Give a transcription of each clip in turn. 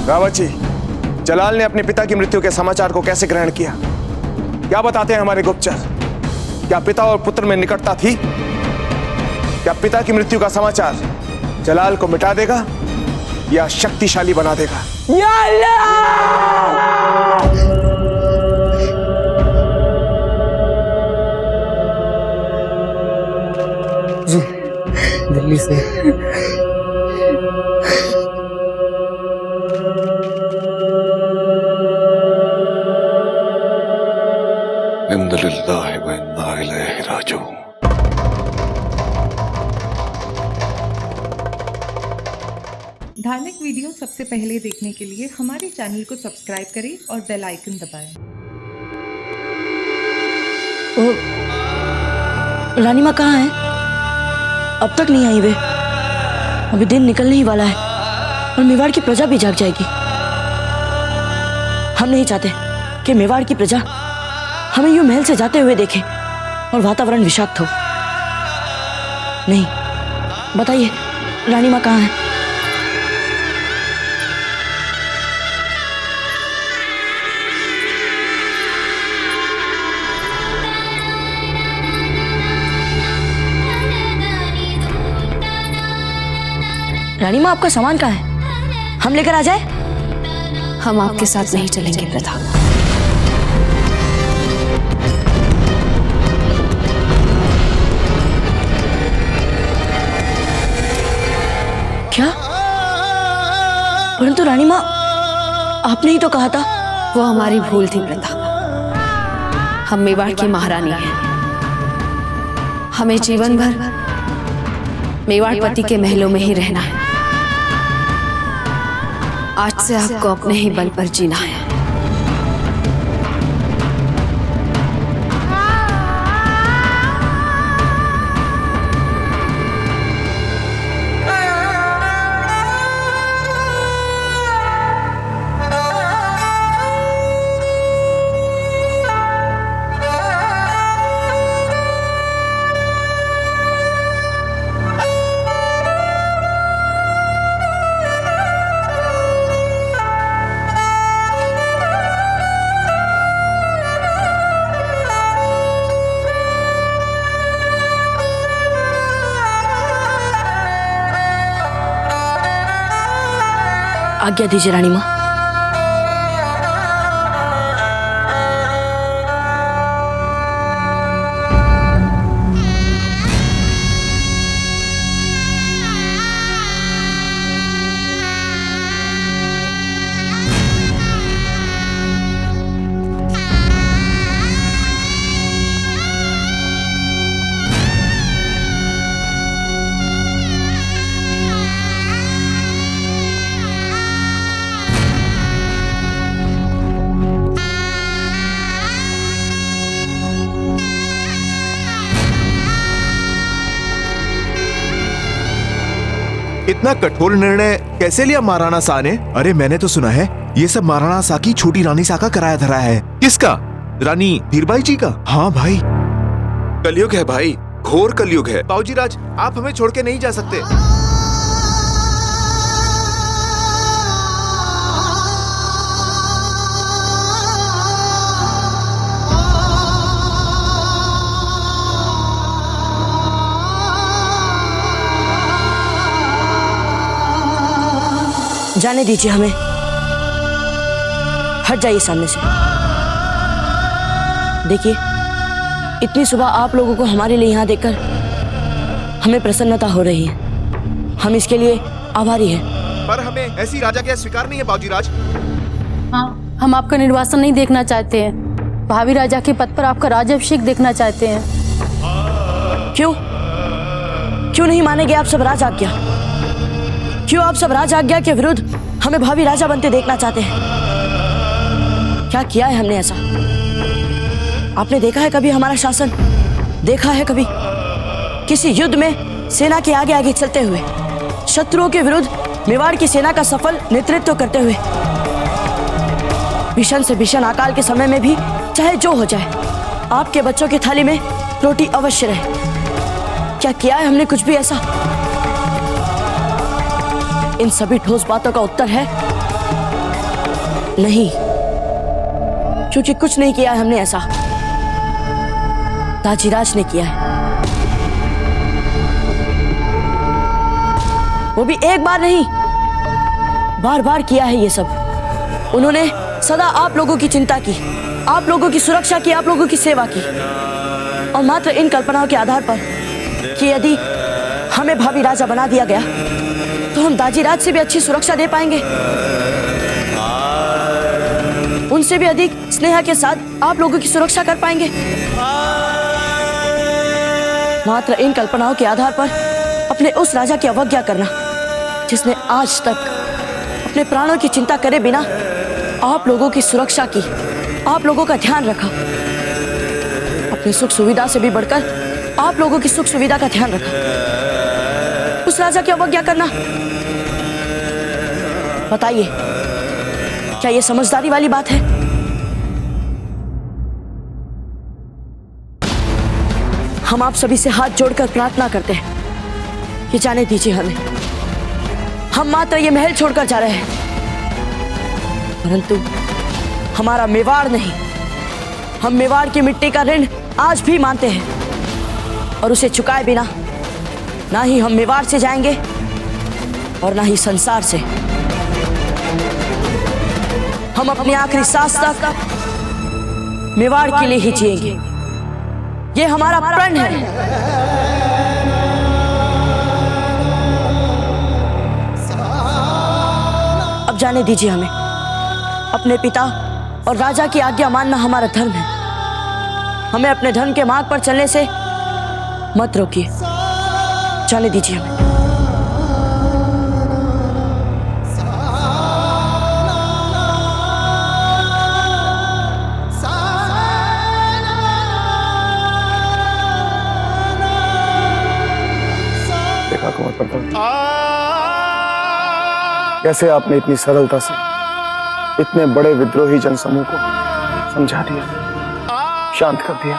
रावत जी, जलाल ने अपने पिता की मृत्यु के समाचार को कैसे ग्रहण किया? क्या बताते हैं हमारे गुप्तचर? क्या पिता और पुत्र में निकटता थी? क्या पिता की मृत्यु का समाचार जलाल को मिटा देगा या शक्तिशाली बना देगा? या अल्लाह! दिल्ली से इन्नलिल्लाहि व इन्ना इलैहि राजिऊन। धार्मिक वीडियो सबसे पहले देखने के लिए हमारे चैनल को सब्सक्राइब करें और बेल आइकन दबाएं। रानी माँ कहाँ है? अब तक नहीं आई वे। अभी दिन निकलने ही वाला है और मेवाड़ की प्रजा भी जाग जाएगी। हम नहीं चाहते कि मेवाड़ की प्रजा हमें यूं महल से जाते हुए देखे और वातावरण विषाक्त हो। नहीं, बताइए रानी माँ कहाँ है? रानी माँ, आपका सामान कहाँ है? हम लेकर आ जाए? हम आपके साथ नहीं चलेंगे प्रथा। क्या? परंतु रानी माँ, आपने ही तो कहा था। वो हमारी भूल थी प्रथा। हम मेवाड़ की महारानी हैं। हमें जीवन भर मेवाड़ पति के महलों में ही रहना है। आज से आपको अपने ही बल पर जीना है। आज्ञा दीजिए रानी माँ। इतना कठोर निर्णय कैसे लिया महाराणा शाह ने? अरे मैंने तो सुना है ये सब महाराणा शाह की छोटी रानी शाह का कराया धरा है। किसका? रानी धीरबाई जी का। हाँ भाई, कलयुग है भाई, घोर कलयुग है। बाबूजी राज, आप हमें छोड़ के नहीं जा सकते। जाने दीजिए हमें। हट जाइए सामने से। देखिए, इतनी सुबह आप लोगों को हमारे लिए यहाँ देखकर हमें प्रसन्नता हो रही है। हम इसके लिए आभारी हैं। पर हमें ऐसी राजा क्या स्वीकार नहीं है बाबूजी राज। हाँ, हम आपका निर्वासन नहीं देखना चाहते हैं। भावी राजा के पद पर आपका राज्याभिषेक देखना चाहते हैं। क्यों? क्यों नहीं मानेंगे आप सब राज आज्ञा? क्यों आप सब राज आज्ञा के विरुद्ध हमें भावी राजा बनते देखना चाहते हैं? क्या किया है हमने ऐसा? आपने देखा है कभी हमारा शासन? देखा है कभी किसी युद्ध में सेना के आगे आगे चलते हुए, शत्रुओं के विरुद्ध मेवाड़ की सेना का सफल नेतृत्व करते हुए? भीषण से भीषण अकाल के समय में भी चाहे जो हो जाए, आपके बच्चों की थाली में रोटी अवश्य रहे। क्या किया है हमने कुछ भी ऐसा? इन सभी ठोस बातों का उत्तर है नहीं, क्योंकि कुछ नहीं किया है हमने ऐसा। दाजीराज ने किया है, वो भी एक बार नहीं, बार बार किया है ये सब। उन्होंने सदा आप लोगों की चिंता की, आप लोगों की सुरक्षा की, आप लोगों की सेवा की, और मात्र इन कल्पनाओं के आधार पर कि यदि हमें भावी राजा बना दिया गया तो हम दाजीराज से भी अच्छी सुरक्षा दे पाएंगे, उनसे भी अधिक स्नेह के साथ आप लोगों की सुरक्षा कर पाएंगे। मात्र इन कल्पनाओं के आधार पर अपने उस राजा की अवज्ञा करना जिसने आज तक अपने प्राणों की चिंता करे बिना आप लोगों की सुरक्षा की, आप लोगों का ध्यान रखा, अपनी सुख सुविधा से भी बढ़कर आप लोगों की सुख सुविधा का ध्यान रखा, उस राजा की अवज्ञा करना, बताइए क्या ये समझदारी वाली बात है? हम आप सभी से हाथ जोड़कर प्रार्थना करते हैं कि जाने दीजिए हमें, हम मात्र ये महल छोड़कर जा रहे हैं, परंतु हमारा मेवाड़ नहीं, हम मेवाड़ की मिट्टी का ऋण आज भी मानते हैं और उसे चुकाए बिना ना ही हम मेवाड़ से जाएंगे और ना ही संसार से। हम अपनी आखिरी सांस तक मेवाड़ के लिए ही जिएंगे, ये हमारा प्रण है। अब जाने दीजिए हमें, अपने पिता और राजा की आज्ञा मानना हमारा धर्म है, हमें अपने धर्म के मार्ग पर चलने से मत रोकिए, जाने दीजिए हमें। देखा कुंवर प्रताप, कैसे आपने इतनी सरलता से इतने बड़े विद्रोही जनसमूह को समझा दिया, शांत कर दिया।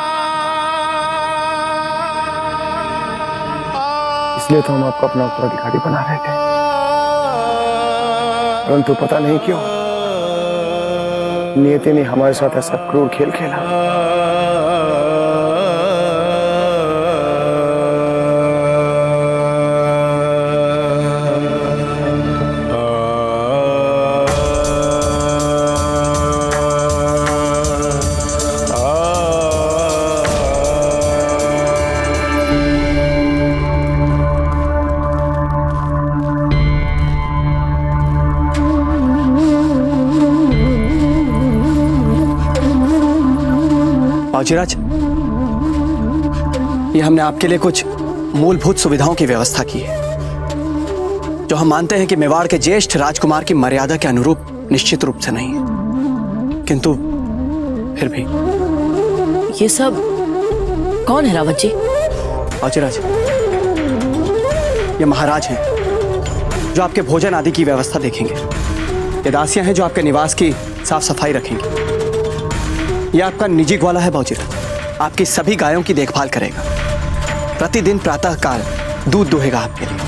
इसलिए तो हम आपको अपना उत्तराधिकारी बना रहे थे, परंतु पता नहीं क्यों नियति ने हमारे साथ ऐसा क्रूर खेल खेला। बाजीराज, ये हमने आपके लिए कुछ मूलभूत सुविधाओं की व्यवस्था की है, जो हम मानते हैं कि मेवाड़ के ज्येष्ठ राजकुमार की मर्यादा के अनुरूप निश्चित रूप से नहीं है, किंतु फिर भी। ये सब कौन है रावत जी? बाजीराज, ये महाराज हैं जो आपके भोजन आदि की व्यवस्था देखेंगे, ये दासियां हैं जो आपके निवास की साफ सफाई रखेंगी, ये आपका निजी ग्वाला है बाजीराज, आपकी सभी गायों की देखभाल करेगा, प्रतिदिन प्रातः काल दूध दुहेगा आपके लिए,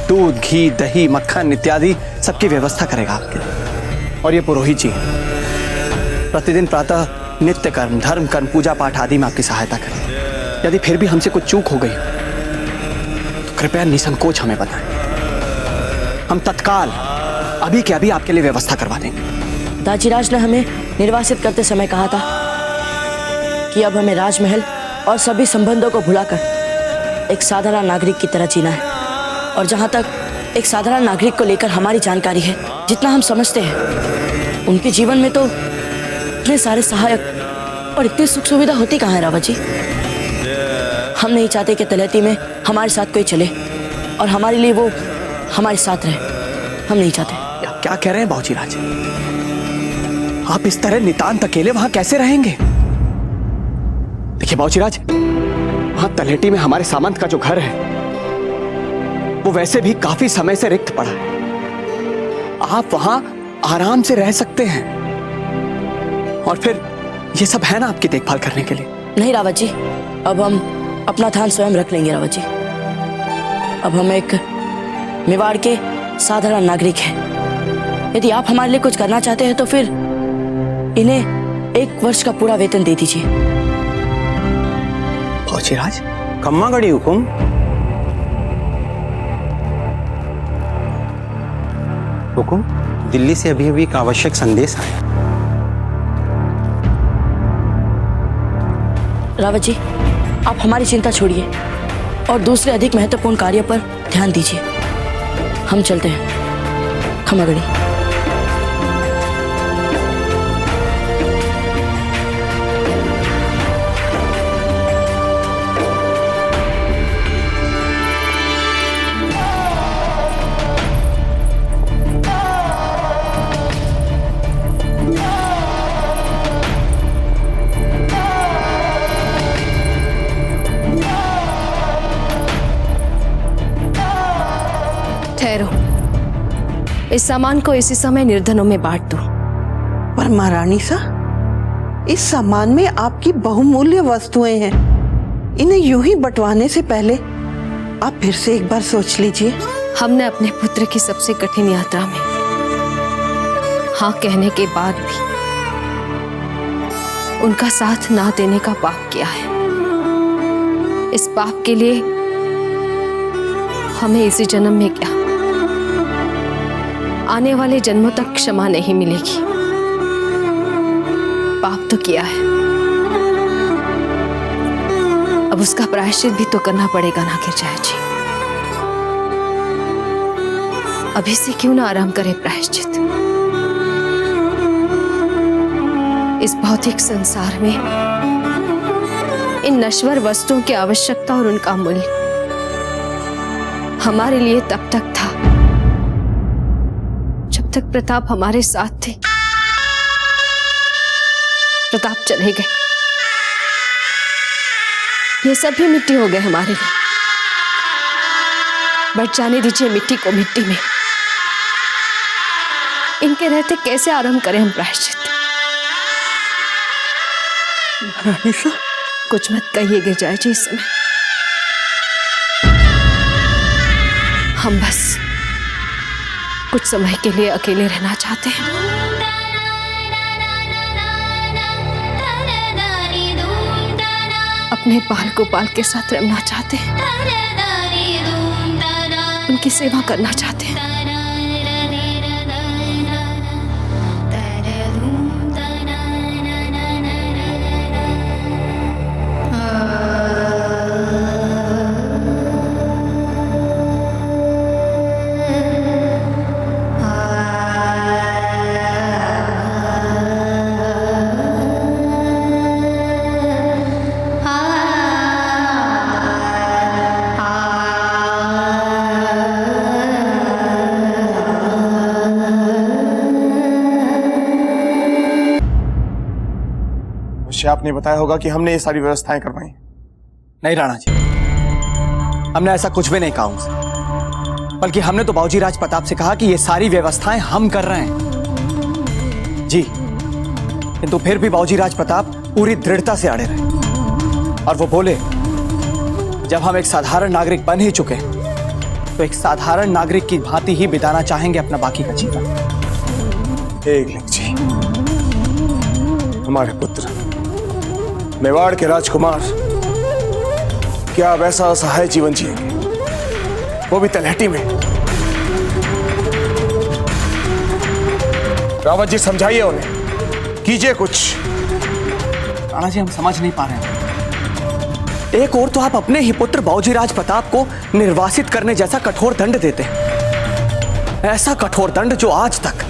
दूध घी दही मक्खन इत्यादि सबकी व्यवस्था करेगा आपके लिए। और ये पुरोहित जी हैं, प्रतिदिन प्रातः नित्य कर्म धर्म कर्म पूजा पाठ आदि में आपकी सहायता करें। यदि फिर भी हमसे कुछ चूक हो गई तो कृपया निसंकोच हमें बताएं, हम तत्काल अभी के अभी आपके लिए व्यवस्था करवा देंगे। दाजीराज ने हमें निर्वासित करते समय कहा था कि अब हमें राजमहल और सभी संबंधों को भुलाकर एक साधारण नागरिक की तरह जीना है, और जहाँ तक एक साधारण नागरिक को लेकर हमारी जानकारी है, जितना हम समझते हैं, उनके जीवन में तो इतने सारे सहायक और इतनी सुख सुविधा होती कहाँ है रावत जी? हम नहीं चाहते कि तलहटी में हमारे साथ कोई चले और हमारे लिए वो हमारे साथ रहे, हम नहीं चाहते। आप क्या कह रहे हैं बाजीराज? आप इस तरह नितांत अकेले वहां कैसे रहेंगे? देखिए बाजीराज, वहां तलहटी में हमारे सामंत का जो घर है वो वैसे भी काफी समय से रिक्त पड़ा है, आप वहां आराम से रह सकते हैं, और फिर ये सब है ना आपकी देखभाल करने के लिए। नहीं रावत जी, अब हम अपना ध्यान स्वयं रख लेंगे रावत जी। अब हम एक मेवाड़ के साधारण नागरिक हैं, यदि आप हमारे लिए कुछ करना चाहते हैं तो फिर इन्हें 1 वर्ष का पूरा वेतन दे दीजिए। फौजीराज, कम्मा गड़ी हुकुम। हुकुम, दिल्ली से अभी अभी एक आवश्यक संदेश आया। रावत जी, आप हमारी चिंता छोड़िए और दूसरे अधिक महत्वपूर्ण कार्य पर ध्यान दीजिए। हम चलते हैं। खमागड़ी। ठहरो, इस सामान को इसी समय निर्धनों में बांट दो। पर महारानी सा, इस सामान में आपकी बहुमूल्य वस्तुएं हैं। इन्हें यूं ही बंटवाने से पहले आप फिर से एक बार सोच लीजिए। हमने अपने पुत्र की सबसे कठिन यात्रा में हाँ कहने के बाद भी उनका साथ ना देने का पाप किया है। इस पाप के लिए हमें इसी जन्म में क्या, आने वाले जन्मों तक क्षमा नहीं मिलेगी। पाप तो किया है, अब उसका प्रायश्चित भी तो करना पड़ेगा ना गिरजाई जी। अभी से क्यों ना आराम करे प्रायश्चित। इस भौतिक संसार में इन नश्वर वस्तुओं की आवश्यकता और उनका मूल्य हमारे लिए तब तक था जब तक प्रताप हमारे साथ थे। प्रताप चले गए, ये सब भी मिट्टी हो गए हमारे लिए। बट जाने दीजिए मिट्टी को मिट्टी में। इनके रहते कैसे आरंभ करें हम प्रायश्चित। कुछ मत कहिए गिरजाई जी इस समय। हम बस कुछ समय के लिए अकेले रहना चाहते हैं। अपने बाल गोपाल के साथ रमना चाहते हैं, उनकी सेवा करना चाहते हैं। आपने बताया होगा कि हमने ये सारी व्यवस्थाएं करवाई। नहीं राणा जी, हमने ऐसा कुछ भी नहीं कहा उनसे, बल्कि हमने तो बाबूजी राज प्रताप से कहा कि ये सारी व्यवस्थाएं हम कर रहे हैं जी। किंतु फिर भी बाबूजी राज प्रताप पूरी दृढ़ता से अड़े रहे और वो बोले, जब हम एक साधारण नागरिक बन ही चुके तो एक साधारण नागरिक की भांति ही बिताना चाहेंगे अपना बाकी का जीवन। एकलिंग जी, हमारे पुत्र मेवाड़ के राजकुमार क्या अब ऐसा असहाय जीवन जिएंगे, वो भी तलहटी में? रावत जी समझाइए उन्हें, कीजिए कुछ। राणा जी, हम समझ नहीं पा रहे हैं। एक और तो आप अपने ही पुत्र बाबूजी राज प्रताप को निर्वासित करने जैसा कठोर दंड देते हैं, ऐसा कठोर दंड जो आज तक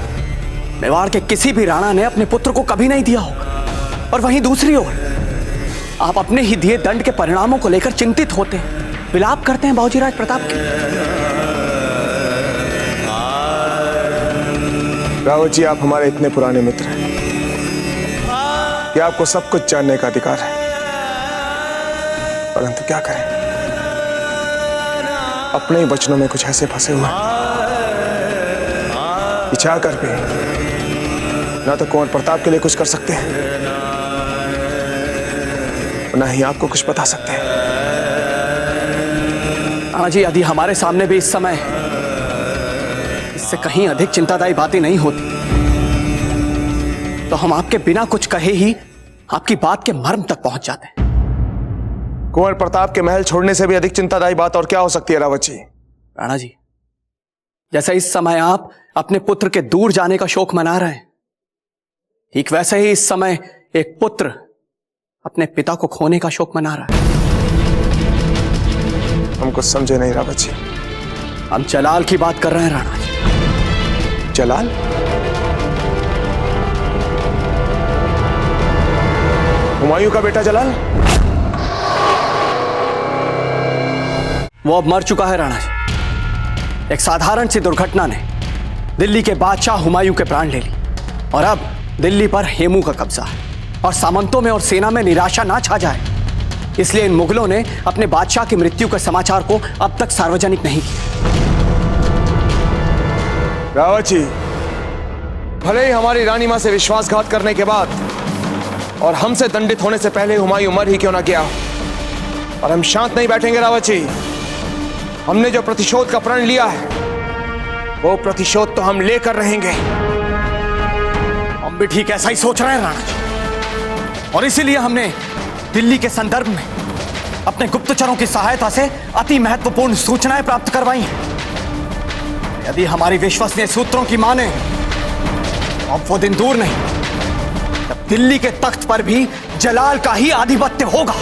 मेवाड़ के किसी भी राणा ने अपने पुत्र को कभी नहीं दिया होगा। और वहीं दूसरी ओर आप अपने ही दिए दंड के परिणामों को लेकर चिंतित होते हैं, विलाप करते हैं बाबूजी राज प्रताप के। रावत जी, आप हमारे इतने पुराने मित्र हैं कि आपको सब कुछ जानने का अधिकार है, परंतु क्या करें, अपने ही वचनों में कुछ ऐसे फंसे हुए कि चाह कर भी ना तो कुंवर प्रताप के लिए कुछ कर सकते हैं, ना ही आपको कुछ बता सकते हैं। हाँ जी, यदि हमारे सामने भी इस समय इससे कहीं अधिक चिंतादायी बातें नहीं होती तो हम आपके बिना कुछ कहे ही आपकी बात के मर्म तक पहुंच जाते हैं। कुंवर प्रताप के महल छोड़ने से भी अधिक चिंतादायी बात और क्या हो सकती है रावत जी? राणा जी, जैसा इस समय आप अपने पुत्र के दूर जाने का शोक मना रहे हैं, ठीक वैसे ही इस समय एक पुत्र अपने पिता को खोने का शोक मना रहा है। हम कुछ समझे नहीं रावत जी। हम जलाल की बात कर रहे हैं राणा जी। जलाल? हुमायूं का बेटा जलाल? वो अब मर चुका है राणा जी। एक साधारण सी दुर्घटना ने दिल्ली के बादशाह हुमायूं के प्राण ले ली और अब दिल्ली पर हेमू का कब्जा है और सामंतों में और सेना में निराशा ना छा जाए, इसलिए इन मुगलों ने अपने बादशाह की मृत्यु के समाचार को अब तक सार्वजनिक नहीं किया। रावत जी, भले ही हमारी रानी मां से विश्वासघात करने के बाद और हमसे दंडित होने से पहले हुमायूं मर ही क्यों ना गया, और हम शांत नहीं बैठेंगे रावत जी। हमने जो प्रतिशोध का प्रण लिया है वो प्रतिशोध तो हम लेकर रहेंगे। हम भी ठीक ऐसा ही सोच रहे हैं राणा जी, और इसीलिए हमने दिल्ली के संदर्भ में अपने गुप्तचरों की सहायता से अति महत्वपूर्ण सूचनाएं प्राप्त करवाई हैं। यदि हमारी विश्वसनीय सूत्रों की माने तो अब वो दिन दूर नहीं जब दिल्ली के तख्त पर भी जलाल का ही आधिपत्य होगा।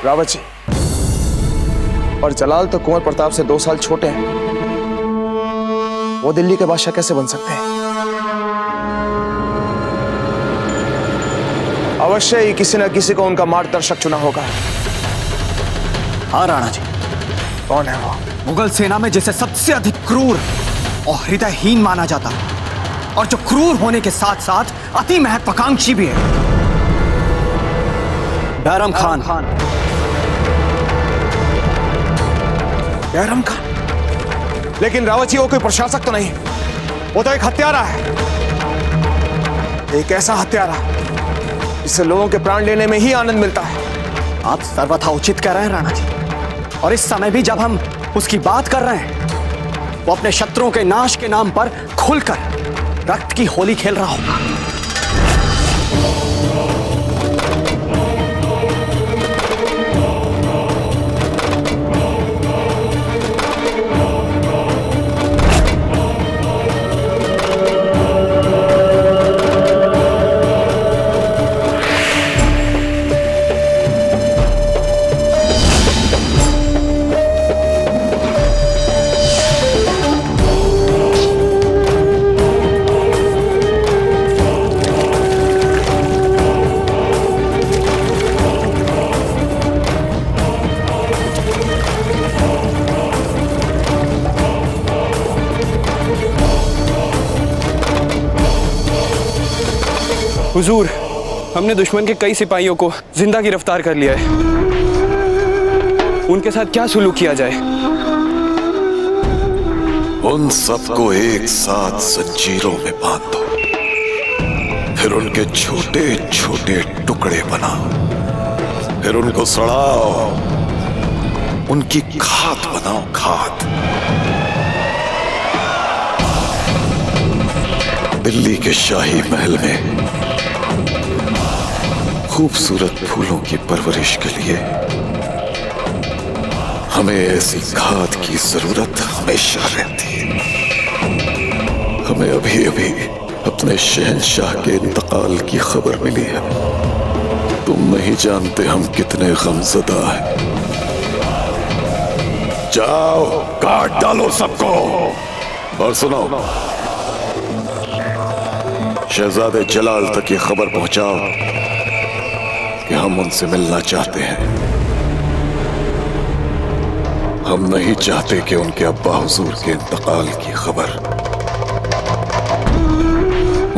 रावत जी, और जलाल तो कुंवर प्रताप से 2 साल छोटे हैं, वो दिल्ली के बादशाह कैसे बन सकते हैं? अवश्य ही किसी न किसी को उनका मार्गदर्शक चुना होगा। हाँ राणा जी। कौन है वो? मुगल सेना में जिसे सबसे अधिक क्रूर और हृदयहीन माना जाता है और जो क्रूर होने के साथ साथ अति महत्वाकांक्षी भी है, बैरम खान। बैरम खान? लेकिन रावत जी, वो कोई प्रशासक तो नहीं, वो तो एक हत्यारा है। एक ऐसा हत्यारा जिससे लोगों के प्राण लेने में ही आनंद मिलता है। आप सर्वथा उचित कह रहे हैं राणा जी, और इस समय भी जब हम उसकी बात कर रहे हैं वो अपने शत्रुओं के नाश के नाम पर खुलकर रक्त की होली खेल रहा होगा। हुजूर, हमने दुश्मन के कई सिपाहियों को जिंदा गिरफ्तार कर लिया है। उनके साथ क्या सुलूक किया जाए? उन सबको एक साथ जंजीरों में बांध दो, फिर उनके छोटे छोटे टुकड़े बनाओ, फिर उनको सड़ाओ, उनकी खाद बनाओ, खाद। दिल्ली के शाही महल में खूबसूरत फूलों की परवरिश के लिए हमें ऐसी खाद की जरूरत हमेशा रहती है। हमें अभी अभी अपने शहंशाह के इंतकाल की खबर मिली है। तुम नहीं जानते हम कितने गमज़दा हैं। जाओ, काट डालो सबको। और सुनो, शहजादे जलाल तक ये खबर पहुंचाओ कि हम उनसे मिलना चाहते हैं। हम नहीं चाहते कि उनके अब्बा हुजूर के इंतकाल की खबर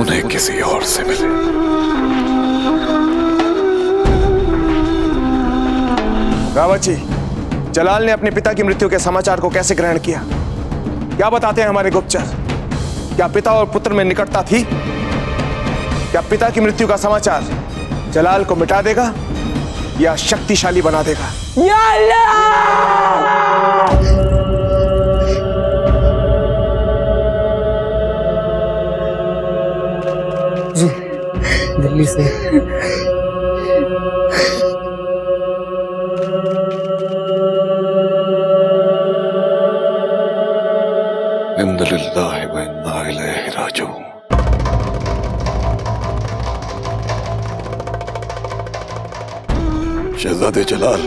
उन्हें किसी और से मिले। रावत जी, जलाल ने अपने पिता की मृत्यु के समाचार को कैसे ग्रहण किया? क्या बताते हैं हमारे गुप्तचर? क्या पिता और पुत्र में निकटता थी? क्या पिता की मृत्यु का समाचार जलाल को मिटा देगा या शक्तिशाली बना देगा? दिल्ली से इन्ना लिल्लाहि व इन्ना इलैहि राजिऊन। शहजादे जलाल,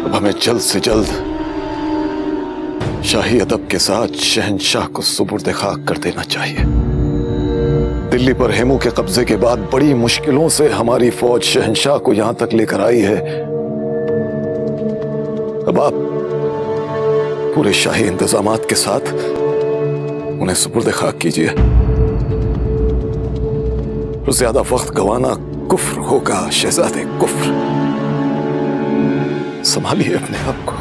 अब हमें जल्द से जल्द शाही अदब के साथ शहंशाह को सुपुर्द खाक कर देना चाहिए। दिल्ली पर हेमू के कब्जे के बाद बड़ी मुश्किलों से हमारी फौज शहंशाह को यहां तक लेकर आई है। अब आप पूरे शाही इंतजामात के साथ उन्हें सुपुर्द खाक कीजिए। और ज्यादा वक्त गंवाना कुफ्र होगा शहजादे, कुफ्र। संभालिए अपने आप को।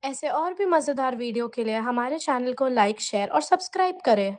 ऐसे और भी मज़ेदार वीडियो के लिए हमारे चैनल को लाइक, शेयर और सब्सक्राइब करें।